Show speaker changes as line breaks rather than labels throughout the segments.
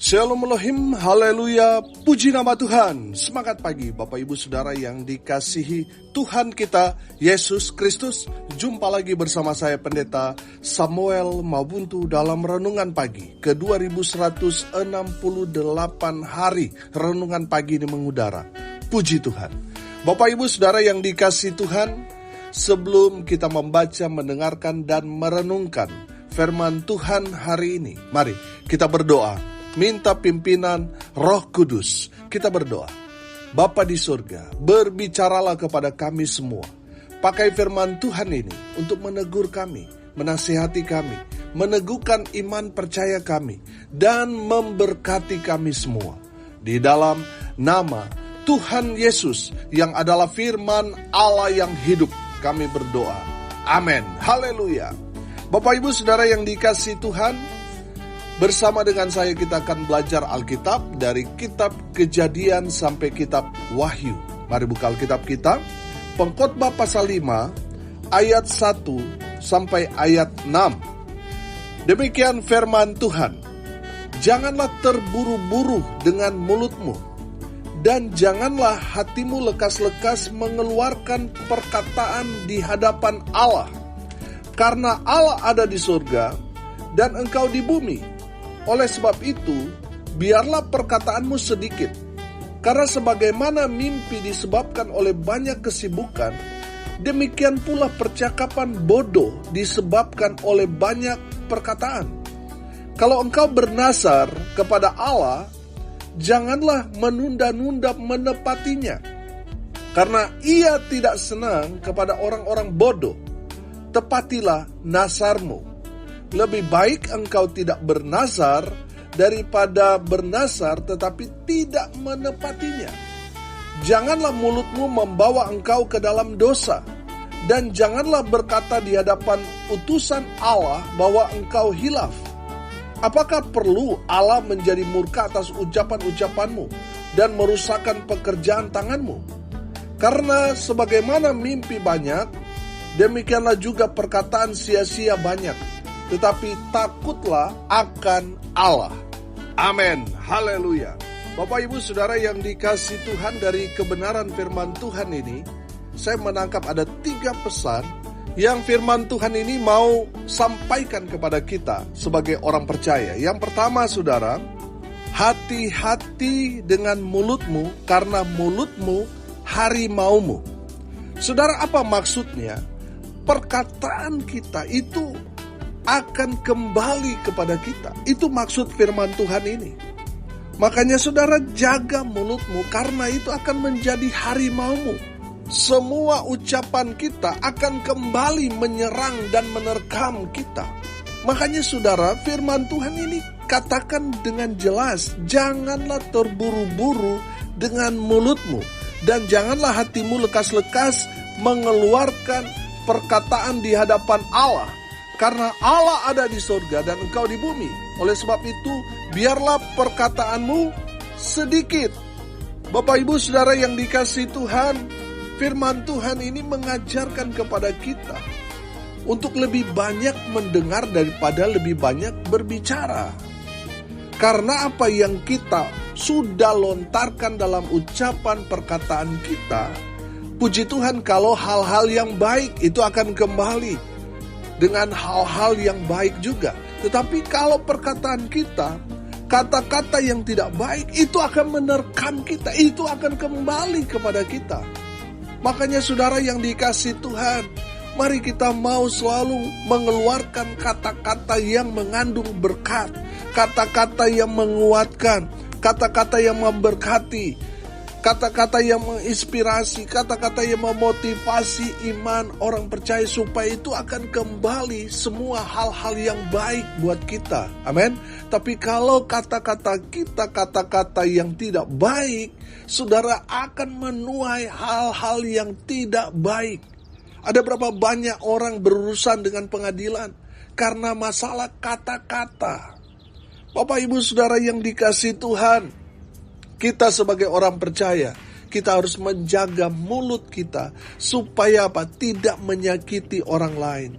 Shalom Elohim, haleluya, puji nama Tuhan. Semangat pagi Bapak Ibu Saudara yang dikasihi Tuhan kita, Yesus Kristus. Jumpa lagi bersama saya Pendeta Samuel Mabuntu dalam Renungan Pagi ke 2168 hari Renungan Pagi ini mengudara. Puji Tuhan. Bapak Ibu Saudara yang dikasihi Tuhan, sebelum kita membaca, mendengarkan, dan merenungkan firman Tuhan hari ini, mari kita berdoa. Minta pimpinan Roh Kudus. Kita berdoa. Bapa di surga, berbicaralah kepada kami semua. Pakai firman Tuhan ini untuk menegur kami, menasihati kami, meneguhkan iman percaya kami, dan memberkati kami semua. Di dalam nama Tuhan Yesus yang adalah firman Allah yang hidup, kami berdoa. Amin. Haleluya. Bapak Ibu Saudara yang dikasihi Tuhan, bersama dengan saya kita akan belajar Alkitab dari kitab Kejadian sampai kitab Wahyu. Mari buka Alkitab kita. Pengkhotbah pasal 5 ayat 1 sampai ayat 6. Demikian firman Tuhan. Janganlah terburu-buru dengan mulutmu, dan janganlah hatimu lekas-lekas mengeluarkan perkataan di hadapan Allah. Karena Allah ada di surga dan engkau di bumi. Oleh sebab itu, biarlah perkataanmu sedikit. Karena sebagaimana mimpi disebabkan oleh banyak kesibukan, demikian pula percakapan bodoh disebabkan oleh banyak perkataan. Kalau engkau bernazar kepada Allah, janganlah menunda-nunda menepatinya. Karena ia tidak senang kepada orang-orang bodoh. Tepatilah nazarmu. Lebih baik engkau tidak bernazar daripada bernazar tetapi tidak menepatinya. Janganlah mulutmu membawa engkau ke dalam dosa, dan janganlah berkata di hadapan utusan Allah bahwa engkau hilaf. Apakah perlu Allah menjadi murka atas ucapan-ucapanmu dan merusakkan pekerjaan tanganmu? Karena sebagaimana mimpi banyak, demikianlah juga perkataan sia-sia banyak. Tetapi takutlah akan Allah. Amin. Haleluya. Bapak Ibu Saudara yang dikasihi Tuhan, dari kebenaran firman Tuhan ini, saya menangkap ada 3 pesan yang firman Tuhan ini mau sampaikan kepada kita sebagai orang percaya. Yang pertama saudara, hati-hati dengan mulutmu karena mulutmu harimaumu. Saudara, apa maksudnya? Perkataan kita itu akan kembali kepada kita. Itu maksud firman Tuhan ini. Makanya saudara, jaga mulutmu karena itu akan menjadi harimaumu. Semua ucapan kita akan kembali menyerang dan menerkam kita. Makanya saudara, firman Tuhan ini katakan dengan jelas, janganlah terburu-buru dengan mulutmu, dan janganlah hatimu lekas-lekas mengeluarkan perkataan di hadapan Allah. Karena Allah ada di surga dan engkau di bumi. Oleh sebab itu, biarlah perkataanmu sedikit. Bapak Ibu Saudara yang dikasihi Tuhan, firman Tuhan ini mengajarkan kepada kita untuk lebih banyak mendengar daripada lebih banyak berbicara. Karena apa yang kita sudah lontarkan dalam ucapan perkataan kita, puji Tuhan kalau hal-hal yang baik itu akan kembali dengan hal-hal yang baik juga. Tetapi kalau perkataan kita, kata-kata yang tidak baik, itu akan menerkam kita, itu akan kembali kepada kita. Makanya saudara yang dikasihi Tuhan, mari kita mau selalu mengeluarkan kata-kata yang mengandung berkat, kata-kata yang menguatkan, kata-kata yang memberkati, kata-kata yang menginspirasi, kata-kata yang memotivasi iman orang percaya, supaya itu akan kembali semua hal-hal yang baik buat kita. Amin. Tapi kalau kata-kata kita kata-kata yang tidak baik, saudara akan menuai hal-hal yang tidak baik. Ada berapa banyak orang berurusan dengan pengadilan karena masalah kata-kata. Bapak Ibu Saudara yang dikasihi Tuhan, kita sebagai orang percaya, kita harus menjaga mulut kita supaya apa? Tidak menyakiti orang lain.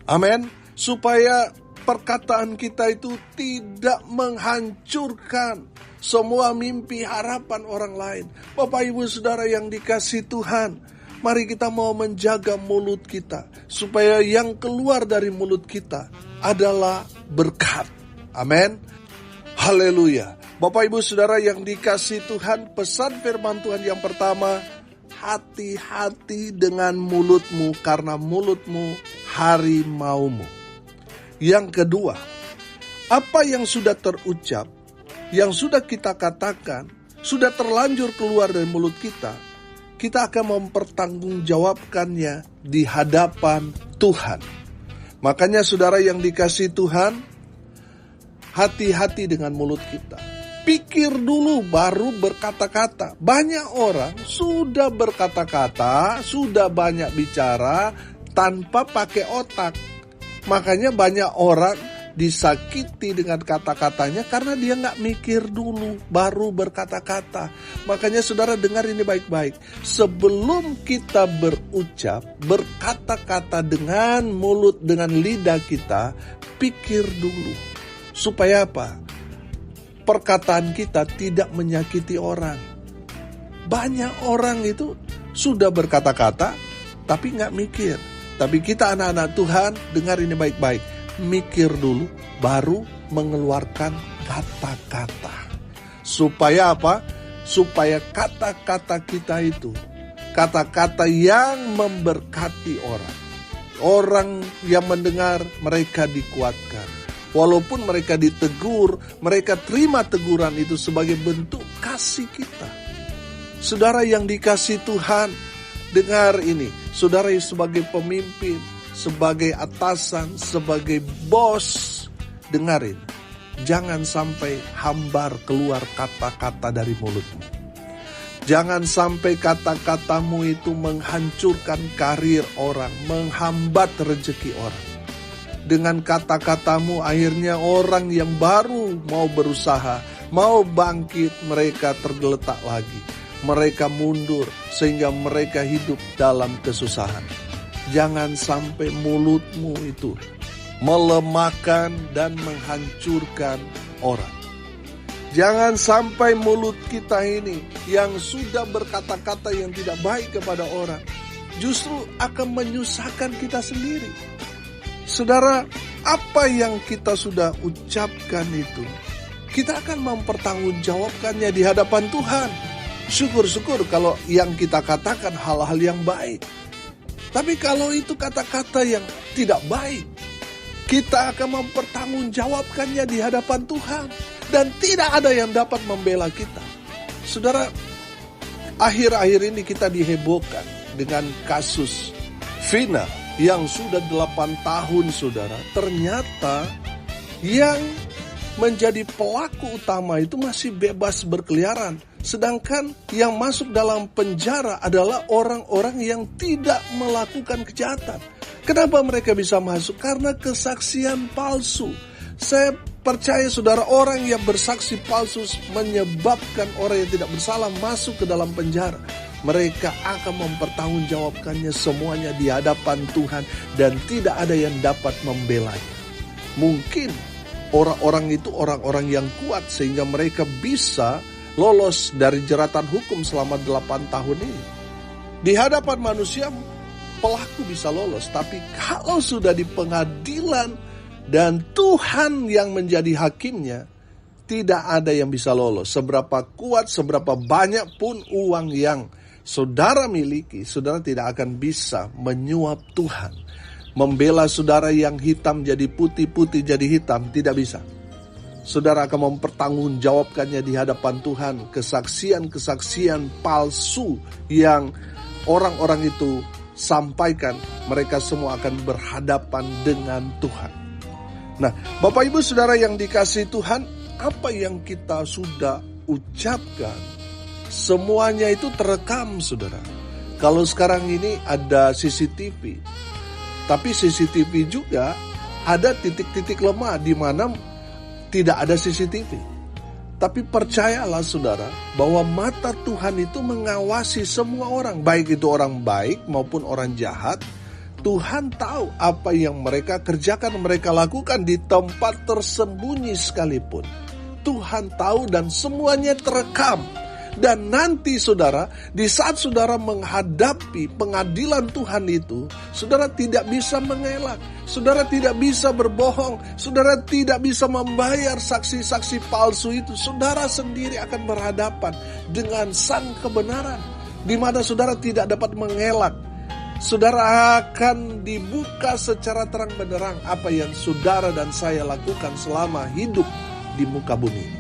Amin. Supaya perkataan kita itu tidak menghancurkan semua mimpi harapan orang lain. Bapak Ibu Saudara yang dikasihi Tuhan, mari kita mau menjaga mulut kita, supaya yang keluar dari mulut kita adalah berkat. Amin. Haleluya. Bapak Ibu Saudara yang dikasihi Tuhan, pesan firman Tuhan yang pertama, hati-hati dengan mulutmu, karena mulutmu harimaumu. Yang kedua, apa yang sudah terucap, yang sudah kita katakan, sudah terlanjur keluar dari mulut kita akan mempertanggungjawabkannya di hadapan Tuhan. Makanya saudara yang dikasihi Tuhan, hati-hati dengan mulut kita. Pikir dulu baru berkata-kata. Banyak orang sudah berkata-kata, sudah banyak bicara tanpa pakai otak. Makanya banyak orang disakiti dengan kata-katanya karena dia gak mikir dulu baru berkata-kata. Makanya saudara dengar ini baik-baik. Sebelum kita berucap, berkata-kata dengan mulut, dengan lidah kita, pikir dulu. Supaya apa? Perkataan kita tidak menyakiti orang. Banyak orang itu sudah berkata-kata tapi gak mikir. Tapi kita anak-anak Tuhan, dengar ini baik-baik. Mikir dulu, baru mengeluarkan kata-kata. Supaya apa? Supaya kata-kata kita itu, kata-kata yang memberkati orang. Orang yang mendengar, mereka dikuatkan. Walaupun mereka ditegur, mereka terima teguran itu sebagai bentuk kasih kita. Saudara yang dikasihi Tuhan, dengar ini, saudara yang sebagai pemimpin, sebagai atasan, sebagai bos, dengarin. Jangan sampai hambar keluar kata-kata dari mulutmu. Jangan sampai kata-katamu itu menghancurkan karir orang, menghambat rezeki orang. Dengan kata-katamu akhirnya orang yang baru mau berusaha, mau bangkit, mereka tergeletak lagi. Mereka mundur sehingga mereka hidup dalam kesusahan. Jangan sampai mulutmu itu melemahkan dan menghancurkan orang. Jangan sampai mulut kita ini yang sudah berkata-kata yang tidak baik kepada orang, justru akan menyusahkan kita sendiri. Saudara, apa yang kita sudah ucapkan itu, kita akan mempertanggungjawabkannya di hadapan Tuhan. Syukur-syukur kalau yang kita katakan hal-hal yang baik. Tapi kalau itu kata-kata yang tidak baik, kita akan mempertanggungjawabkannya di hadapan Tuhan. Dan tidak ada yang dapat membela kita. Saudara, akhir-akhir ini kita dihebohkan dengan kasus Vina yang sudah 8 tahun, saudara. Ternyata yang menjadi pelaku utama itu masih bebas berkeliaran. Sedangkan yang masuk dalam penjara adalah orang-orang yang tidak melakukan kejahatan. Kenapa mereka bisa masuk? Karena kesaksian palsu. Saya percaya saudara, orang yang bersaksi palsu menyebabkan orang yang tidak bersalah masuk ke dalam penjara. Mereka akan mempertanggungjawabkannya semuanya di hadapan Tuhan dan tidak ada yang dapat membelanya. Mungkin orang-orang itu orang-orang yang kuat sehingga mereka bisa lolos dari jeratan hukum selama 8 tahun ini. Di hadapan manusia pelaku bisa lolos, tapi kalau sudah di pengadilan dan Tuhan yang menjadi hakimnya, tidak ada yang bisa lolos. Seberapa kuat, seberapa banyak pun uang yang saudara miliki, saudara tidak akan bisa menyuap Tuhan. Membela saudara yang hitam jadi putih, putih jadi hitam, tidak bisa. Saudara akan mempertanggungjawabkannya di hadapan Tuhan. Kesaksian-kesaksian palsu yang orang-orang itu sampaikan, mereka semua akan berhadapan dengan Tuhan. Nah, Bapak Ibu Saudara yang dikasihi Tuhan, apa yang kita sudah ucapkan, semuanya itu terekam, saudara. Kalau sekarang ini ada CCTV, tapi CCTV juga ada titik-titik lemah di mana tidak ada CCTV. Tapi percayalah saudara, bahwa mata Tuhan itu mengawasi semua orang, baik itu orang baik maupun orang jahat. Tuhan tahu apa yang mereka kerjakan, mereka lakukan di tempat tersembunyi sekalipun. Tuhan tahu dan semuanya terekam. Dan nanti saudara, di saat saudara menghadapi pengadilan Tuhan itu, saudara tidak bisa mengelak, saudara tidak bisa berbohong, saudara tidak bisa membayar saksi-saksi palsu itu. Saudara sendiri akan berhadapan dengan sang kebenaran, di mana saudara tidak dapat mengelak. Saudara akan dibuka secara terang benderang apa yang saudara dan saya lakukan selama hidup di muka bumi.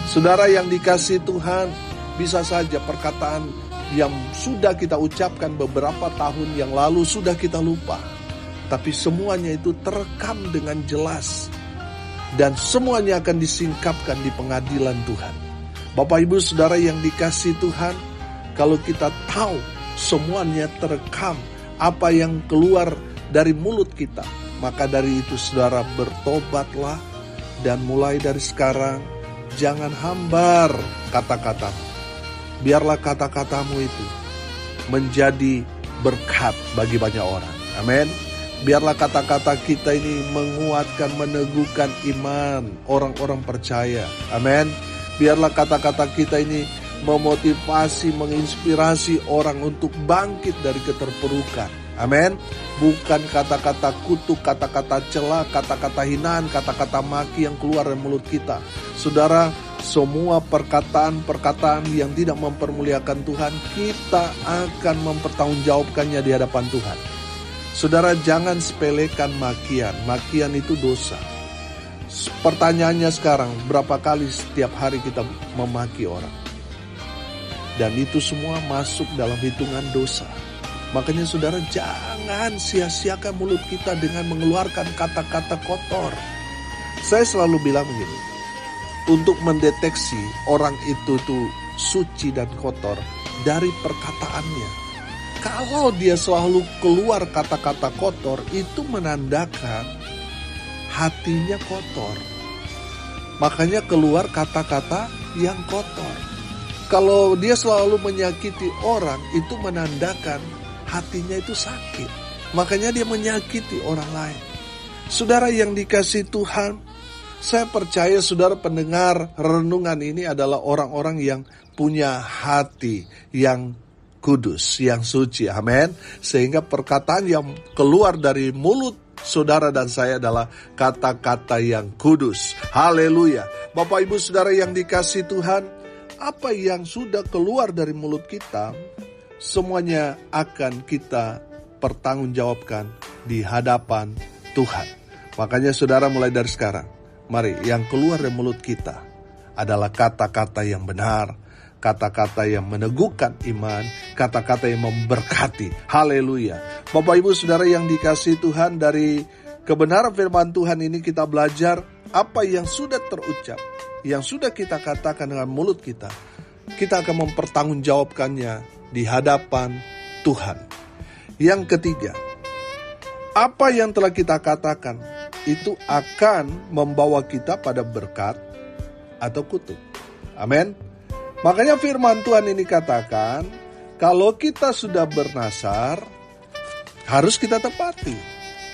Saudara yang dikasihi Tuhan, bisa saja perkataan yang sudah kita ucapkan beberapa tahun yang lalu sudah kita lupa. Tapi semuanya itu terekam dengan jelas. Dan semuanya akan disingkapkan di pengadilan Tuhan. Bapak Ibu Saudara yang dikasihi Tuhan, kalau kita tahu semuanya terekam apa yang keluar dari mulut kita, maka dari itu saudara bertobatlah. Dan mulai dari sekarang, jangan hambar kata-katamu. Biarlah kata-katamu itu menjadi berkat bagi banyak orang. Amin. Biarlah kata-kata kita ini menguatkan, meneguhkan iman orang-orang percaya. Amin. Biarlah kata-kata kita ini memotivasi, menginspirasi orang untuk bangkit dari keterpurukan. Amin. Bukan kata-kata kutuk, kata-kata cela, kata-kata hinaan, kata-kata maki yang keluar dari mulut kita. Saudara, semua perkataan-perkataan yang tidak mempermuliakan Tuhan, kita akan mempertanggungjawabkannya di hadapan Tuhan. Saudara, jangan sepelekan makian. Makian itu dosa. Pertanyaannya sekarang, berapa kali setiap hari kita memaki orang? Dan itu semua masuk dalam hitungan dosa. Makanya saudara, jangan sia-siakan mulut kita dengan mengeluarkan kata-kata kotor. Saya selalu bilang begini, untuk mendeteksi orang itu tuh suci dan kotor dari perkataannya. Kalau dia selalu keluar kata-kata kotor, itu menandakan hatinya kotor. Makanya keluar kata-kata yang kotor. Kalau dia selalu menyakiti orang, itu menandakan hatinya itu sakit. Makanya dia menyakiti orang lain. Saudara yang dikasihi Tuhan, saya percaya saudara pendengar renungan ini adalah orang-orang yang punya hati yang kudus, yang suci. Amin. Sehingga perkataan yang keluar dari mulut saudara dan saya adalah kata-kata yang kudus. Haleluya. Bapak Ibu Saudara yang dikasihi Tuhan, apa yang sudah keluar dari mulut kita, semuanya akan kita pertanggungjawabkan di hadapan Tuhan. Makanya saudara, mulai dari sekarang, mari yang keluar dari mulut kita adalah kata-kata yang benar, kata-kata yang meneguhkan iman, kata-kata yang memberkati. Haleluya. Bapak Ibu Saudara yang dikasihi Tuhan, dari kebenaran firman Tuhan ini kita belajar apa yang sudah terucap, yang sudah kita katakan dengan mulut kita, kita akan mempertanggungjawabkannya di hadapan Tuhan. Yang ketiga, apa yang telah kita katakan itu akan membawa kita pada berkat atau kutuk. Amin. Makanya firman Tuhan ini katakan, kalau kita sudah bernasar, harus kita tepati.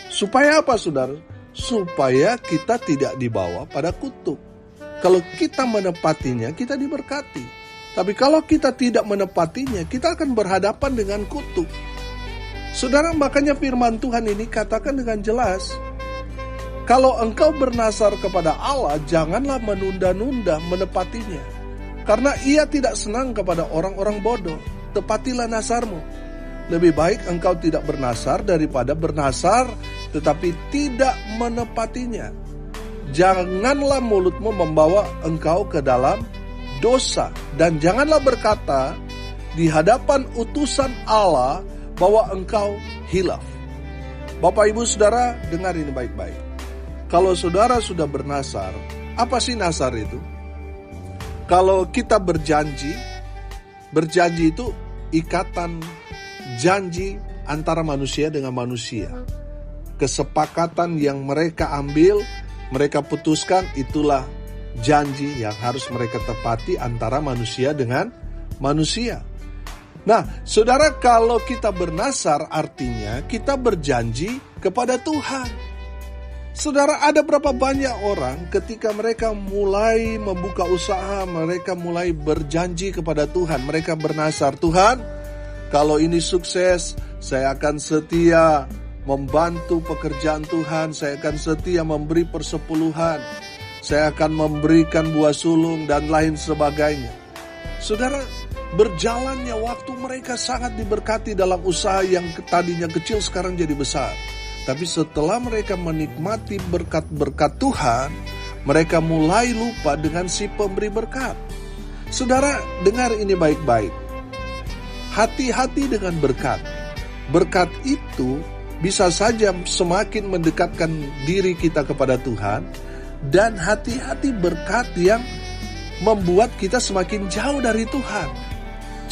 Supaya apa saudara? Supaya kita tidak dibawa pada kutuk. Kalau kita menepatinya, kita diberkati. Tapi kalau kita tidak menepatinya, kita akan berhadapan dengan kutuk. Saudara, makanya firman Tuhan ini katakan dengan jelas, kalau engkau bernasar kepada Allah, janganlah menunda-nunda menepatinya. Karena ia tidak senang kepada orang-orang bodoh. Tepatilah nasarmu. Lebih baik engkau tidak bernasar daripada bernasar tetapi tidak menepatinya. Janganlah mulutmu membawa engkau ke dalam dosa. Dan janganlah berkata di hadapan utusan Allah bahwa engkau hilaf. Bapak Ibu Saudara, dengar ini baik-baik. Kalau saudara sudah bernasar, apa sih nasar itu? Kalau kita berjanji itu ikatan janji antara manusia dengan manusia. Kesepakatan yang mereka ambil, mereka putuskan, itulah janji yang harus mereka tepati antara manusia dengan manusia. Nah, saudara, kalau kita bernasar artinya kita berjanji kepada Tuhan. Saudara, ada berapa banyak orang ketika mereka mulai membuka usaha, mereka mulai berjanji kepada Tuhan. Mereka bernasar, Tuhan, kalau ini sukses, saya akan setia membantu pekerjaan Tuhan. Saya akan setia memberi persepuluhan. Saya akan memberikan buah sulung dan lain sebagainya. Saudara, berjalannya waktu mereka sangat diberkati dalam usaha yang tadinya kecil sekarang jadi besar. Tapi setelah mereka menikmati berkat-berkat Tuhan, mereka mulai lupa dengan si pemberi berkat. Saudara, dengar ini baik-baik. Hati-hati dengan berkat. Berkat itu bisa saja semakin mendekatkan diri kita kepada Tuhan, dan hati-hati berkat yang membuat kita semakin jauh dari Tuhan.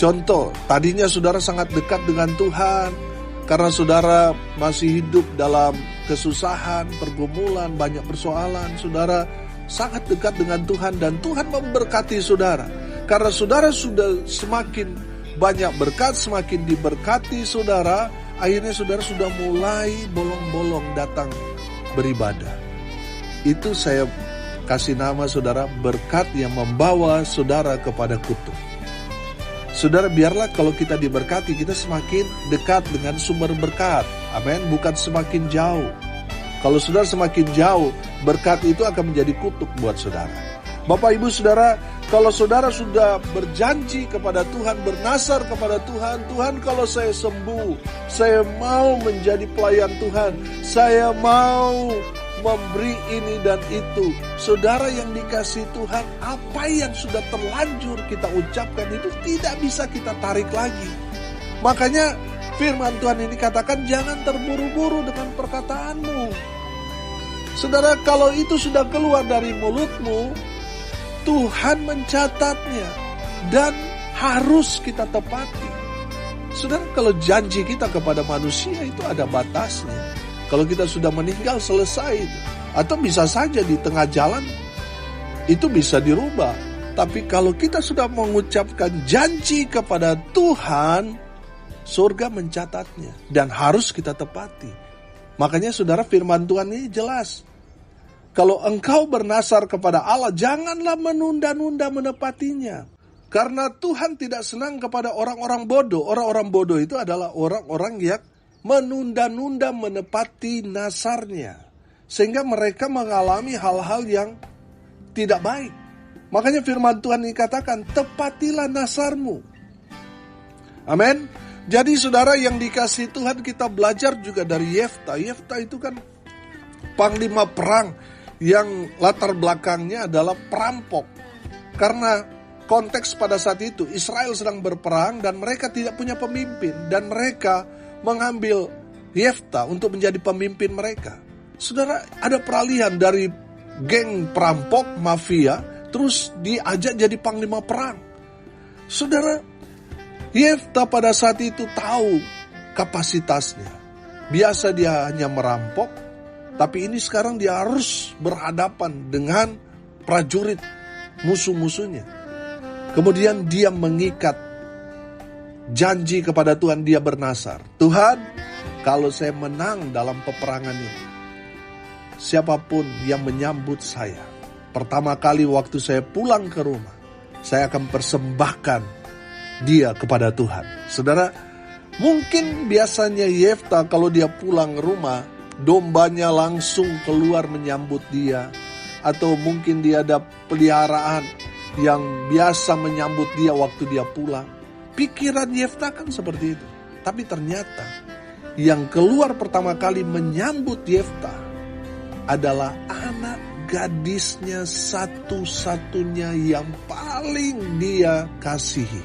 Contoh, tadinya saudara sangat dekat dengan Tuhan karena saudara masih hidup dalam kesusahan, pergumulan, banyak persoalan. Saudara sangat dekat dengan Tuhan dan Tuhan memberkati saudara. Karena saudara sudah semakin banyak berkat, semakin diberkati saudara, akhirnya saudara sudah mulai bolong-bolong datang beribadah. Itu saya kasih nama saudara berkat yang membawa saudara kepada kutuk. Saudara, biarlah kalau kita diberkati, kita semakin dekat dengan sumber berkat. Amin, bukan semakin jauh. Kalau saudara semakin jauh, berkat itu akan menjadi kutuk buat saudara. Bapak, Ibu, Saudara, kalau saudara sudah berjanji kepada Tuhan, bernasar kepada Tuhan, Tuhan, kalau saya sembuh, saya mau menjadi pelayan Tuhan, saya mau memberi ini dan itu. Saudara yang dikasih Tuhan, apa yang sudah terlanjur kita ucapkan itu tidak bisa kita tarik lagi. Makanya firman Tuhan ini katakan, jangan terburu-buru dengan perkataanmu. Saudara, kalau itu sudah keluar dari mulutmu, Tuhan mencatatnya dan harus kita tepati. Saudara, kalau janji kita kepada manusia itu ada batasnya. Kalau kita sudah meninggal, selesai itu. Atau bisa saja di tengah jalan itu bisa dirubah. Tapi kalau kita sudah mengucapkan janji kepada Tuhan, surga mencatatnya dan harus kita tepati. Makanya saudara, firman Tuhan ini jelas. Kalau engkau bernasar kepada Allah, janganlah menunda-nunda menepatinya. Karena Tuhan tidak senang kepada orang-orang bodoh. Orang-orang bodoh itu adalah orang-orang yang menunda-nunda menepati nasarnya. Sehingga mereka mengalami hal-hal yang tidak baik. Makanya firman Tuhan ini katakan, tepatilah nasarmu. Amin. Jadi saudara yang dikasih Tuhan, kita belajar juga dari Yefta. Yefta itu kan panglima perang yang latar belakangnya adalah perampok. Karena konteks pada saat itu Israel sedang berperang dan mereka tidak punya pemimpin. Dan mereka mengambil Yefta untuk menjadi pemimpin mereka. Saudara, ada peralihan dari geng perampok, mafia, terus diajak jadi panglima perang. Saudara, Yefta pada saat itu tahu kapasitasnya. Biasa dia hanya merampok, tapi ini sekarang dia harus berhadapan dengan prajurit musuh-musuhnya. Kemudian dia mengikat janji kepada Tuhan, dia bernasar. Tuhan, kalau saya menang dalam peperangan ini, siapapun yang menyambut saya, pertama kali waktu saya pulang ke rumah, saya akan persembahkan dia kepada Tuhan. Saudara, mungkin biasanya Yefta kalau dia pulang ke rumah, dombanya langsung keluar menyambut dia. Atau mungkin dia ada peliharaan yang biasa menyambut dia waktu dia pulang. Pikiran Yefta kan seperti itu. Tapi ternyata yang keluar pertama kali menyambut Yefta adalah anak gadisnya satu-satunya yang paling dia kasihi.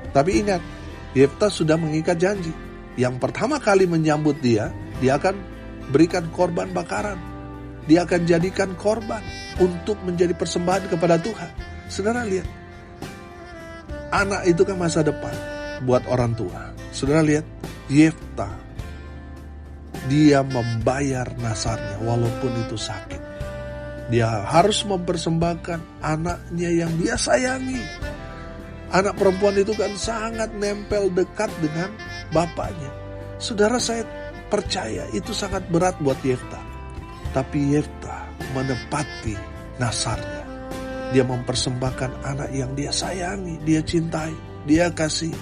Tapi ingat, Yefta sudah mengikat janji. Yang pertama kali menyambut dia akan berikan korban bakaran. Dia akan jadikan korban untuk menjadi persembahan kepada Tuhan. Saudara lihat, anak itu kan masa depan buat orang tua. Saudara lihat, Yefta, dia membayar nasarnya walaupun itu sakit. Dia harus mempersembahkan anaknya yang dia sayangi. Anak perempuan itu kan sangat nempel dekat dengan bapaknya. Saudara, saya percaya itu sangat berat buat Yefta. Tapi Yefta menepati nasarnya. Dia mempersembahkan anak yang dia sayangi, dia cintai, dia kasih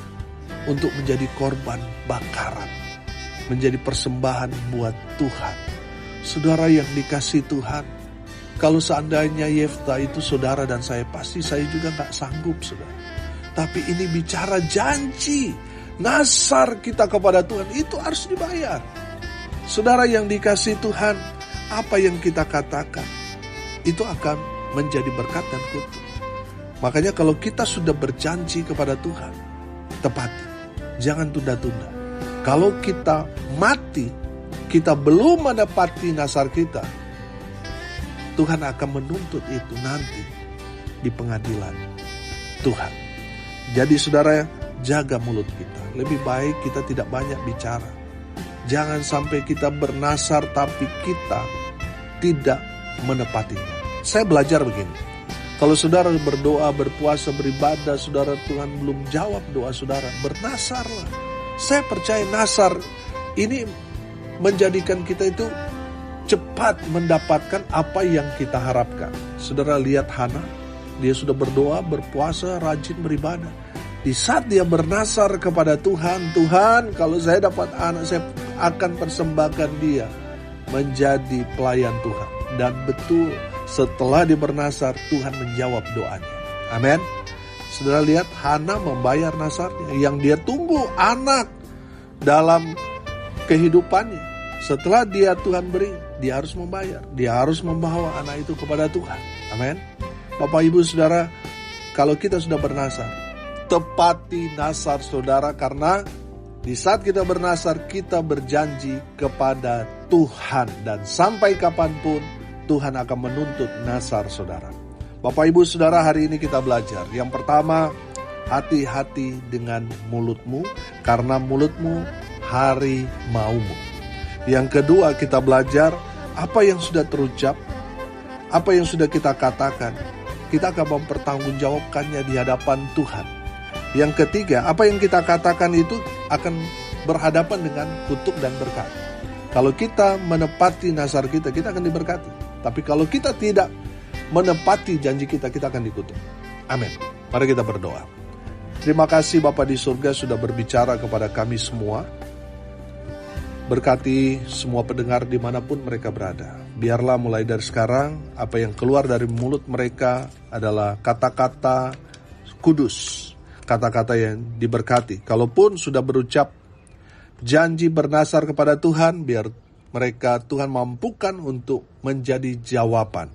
untuk menjadi korban bakaran, menjadi persembahan buat Tuhan. Saudara yang dikasih Tuhan, kalau seandainya Yefta itu saudara dan saya, pasti saya juga gak sanggup, saudara. Tapi ini bicara janji, nasar kita kepada Tuhan itu harus dibayar. Saudara yang dikasih Tuhan, apa yang kita katakan itu akan menjadi berkat dan kutuk. Makanya kalau kita sudah berjanji kepada Tuhan, tepati, jangan tunda-tunda. Kalau kita mati, kita belum menepati nasar kita, Tuhan akan menuntut itu nanti di pengadilan Tuhan. Jadi saudara, jaga mulut kita. Lebih baik kita tidak banyak bicara. Jangan sampai kita bernasar tapi kita tidak menepatinya. Saya belajar begini. Kalau saudara berdoa, berpuasa, beribadah, saudara Tuhan belum jawab doa saudara, bernasarlah. Saya percaya nasar ini menjadikan kita itu cepat mendapatkan apa yang kita harapkan. Saudara lihat Hana, dia sudah berdoa, berpuasa, rajin beribadah. Di saat dia bernasar kepada Tuhan, Tuhan kalau saya dapat anak, saya akan persembahkan dia menjadi pelayan Tuhan. Dan betul, setelah dia bernasar, Tuhan menjawab doanya. Amin. Saudara lihat, Hana membayar nasarnya. Yang dia tunggu anak dalam kehidupannya. Setelah dia Tuhan beri, dia harus membayar. Dia harus membawa anak itu kepada Tuhan. Amin. Bapak, Ibu, Saudara, kalau kita sudah bernasar, tepati nasar saudara, karena di saat kita bernasar, kita berjanji kepada Tuhan. Dan sampai kapanpun, Tuhan akan menuntut nasar saudara. Bapak, Ibu, Saudara, hari ini kita belajar. Yang pertama, hati-hati dengan mulutmu, karena mulutmu harimaumu. Yang kedua, kita belajar apa yang sudah terucap, apa yang sudah kita katakan, kita akan mempertanggungjawabkannya di hadapan Tuhan. Yang ketiga, apa yang kita katakan itu akan berhadapan dengan kutuk dan berkat. Kalau kita menepati nasar kita, kita akan diberkati. Tapi kalau kita tidak menepati janji kita, kita akan dikutuk. Amin. Mari kita berdoa. Terima kasih Bapa di surga sudah berbicara kepada kami semua. Berkati semua pendengar dimanapun mereka berada. Biarlah mulai dari sekarang, apa yang keluar dari mulut mereka adalah kata-kata kudus. Kata-kata yang diberkati. Kalaupun sudah berucap janji bernasar kepada Tuhan, biar mereka Tuhan mampukan untuk menjadi jawaban.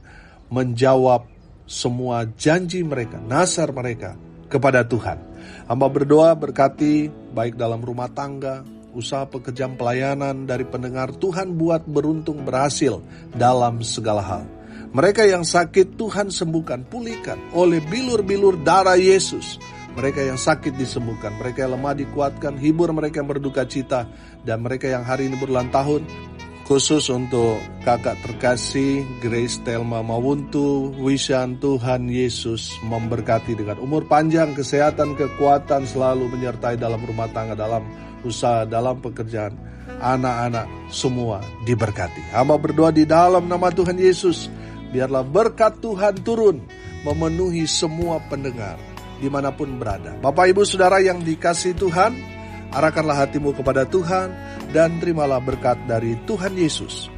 Menjawab semua janji mereka, nasar mereka kepada Tuhan. Hamba berdoa berkati baik dalam rumah tangga, usaha pekerjaan pelayanan dari pendengar. Tuhan buat beruntung berhasil dalam segala hal. Mereka yang sakit Tuhan sembuhkan, pulihkan oleh bilur-bilur darah Yesus. Mereka yang sakit disembuhkan, mereka yang lemah dikuatkan, hibur mereka yang berduka cita, dan mereka yang hari ini berulang tahun, khusus untuk kakak terkasih Grace Telma Mawuntu Wishan, Tuhan Yesus memberkati dengan umur panjang, kesehatan, kekuatan selalu menyertai dalam rumah tangga, dalam usaha, dalam pekerjaan. Anak-anak semua diberkati. Hamba berdoa di dalam nama Tuhan Yesus, biarlah berkat Tuhan turun memenuhi semua pendengar dimanapun berada. Bapak, Ibu, Saudara yang dikasihi Tuhan, arahkanlah hatimu kepada Tuhan dan terimalah berkat dari Tuhan Yesus.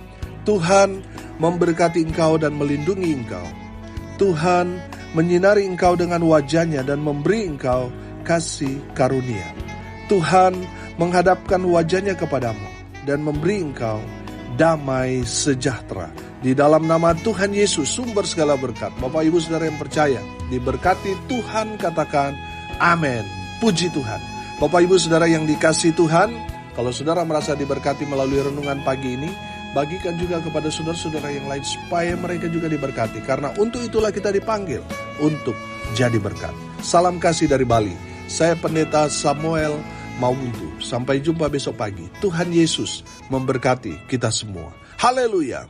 Tuhan memberkati engkau dan melindungi engkau. Tuhan menyinari engkau dengan wajah-Nya dan memberi engkau kasih karunia. Tuhan menghadapkan wajah-Nya kepadamu dan memberi engkau damai sejahtera. Di dalam nama Tuhan Yesus, sumber segala berkat. Bapak, Ibu, Saudara yang percaya, diberkati Tuhan, katakan amin. Puji Tuhan. Bapak, Ibu, Saudara yang dikasihi Tuhan, kalau saudara merasa diberkati melalui renungan pagi ini, bagikan juga kepada saudara-saudara yang lain supaya mereka juga diberkati. Karena untuk itulah kita dipanggil untuk jadi berkat. Salam kasih dari Bali. Saya Pendeta Samuel Mawuntu. Sampai jumpa besok pagi. Tuhan Yesus memberkati kita semua. Haleluya.